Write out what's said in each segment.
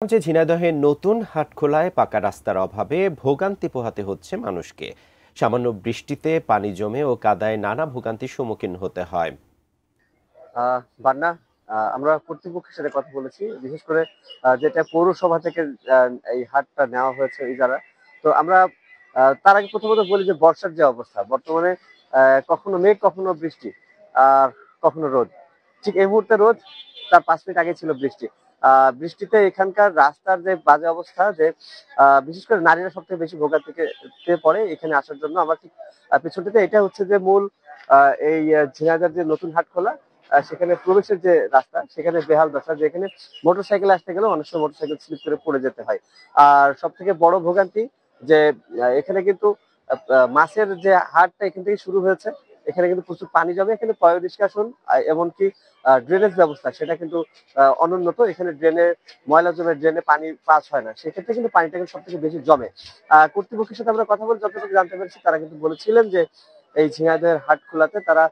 যে ঝিনাইদহের নতুন হাটখোলায় পাকা রাস্তার অভাবে ভোগান্তি পোহাতে হচ্ছে মানুষকে। সামান্য বৃষ্টিতে পানি জমে ও কাদায় নানা ভোগান্তির সম্মুখীন হতে হয়। বান্না আমরা কর্তৃপক্ষের সাথে কথা বলেছি, বিশেষ করে যেটা পৌরসভা থেকে এই হাটটা নেওয়া হয়েছে ইজারা। তো আমরা তার আগে প্রথমত বলি যে বর্ষার যে অবস্থা বর্তমানে, কখনো মেঘ কখনো বৃষ্টি আর কখনো রোদ। ঠিক এই মুহূর্তে রোদ, তার 5 মিনিট আগে ছিল বৃষ্টি। বৃষ্টিতে এখানকার রাস্তার যে বাজে অবস্থা, যে বিশেষ করে নারীরা সব থেকে বেশি ভোগান্তিতে পড়ে এখানে আসার জন্য। আমার ঠিক পিছনটিতে এটা হচ্ছে যে মূল এই ঝিনাইদহ যে নতুন হাট খোলা, সেখানে প্রবেশের যে রাস্তা সেখানে বেহাল দশা, যেখানে মোটরসাইকেল আসতে গেলে অনেক সময় মোটরসাইকেল স্লিপ করে পড়ে যেতে হয়। আর সব থেকে বড় ভোগান্তি যে এখানে কিন্তু মাছের যে হাটটা এখান থেকে শুরু হয়েছে, এখানে কিন্তু প্রচুর পানি জমে। এখানে পয় নিষ্কাশন এমনকি ড্রেনেজ ব্যবস্থা সেটা কিন্তু অনুন্নত। এখানে ড্রেনে ময়লা জমে, ড্রেনে পানি পাস হয় না, সেক্ষেত্রে কিন্তু পানিটা কিন্তু সব থেকে বেশি জমে। কর্তৃপক্ষের সাথে আমরা কথা বলে যতটুকু জানতে পেরেছি, তারা কিন্তু বলেছিলেন যে এই ঝিনাইদহের হাট খোলাতে তারা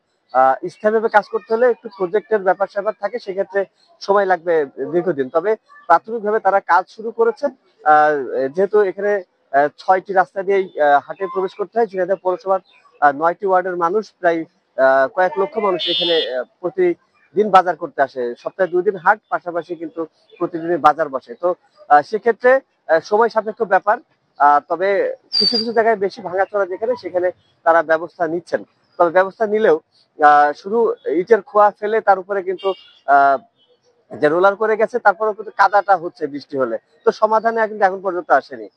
স্থায়ীভাবে কাজ করতে হলে একটু প্রজেক্টের ব্যাপার স্যাপার থাকে, সেক্ষেত্রে সময় লাগবে দীর্ঘদিন। তবে প্রাথমিকভাবে তারা কাজ শুরু করেছে। আহ, যেহেতু এখানে 6টি রাস্তা দিয়ে হাটে প্রবেশ করতে হয়, ঝিনাইদহ পৌরসভার 9টি ওয়ার্ডের মানুষ, প্রায় কয়েক লক্ষ মানুষ এখানে প্রতিদিন বাজার করতে আসে। সপ্তাহে 2 দিন হাট, পাশাপাশি কিন্তু প্রতিদিনই বাজার বসে। তো সেক্ষেত্রে সময় সাপেক্ষ ব্যাপার। তবে কিছু কিছু জায়গায় বেশি ভাঙাচোরা যেখানে, সেখানে তারা ব্যবস্থা নিচ্ছেন। তবে ব্যবস্থা নিলেও শুধু ইটের খোয়া ফেলে তার উপরে কিন্তু আহ যে রোলার করে গেছে, তারপরেও কিন্তু কাদাটা হচ্ছে বৃষ্টি হলে। তো সমাধানে কিন্তু এখন পর্যন্ত আসেনি।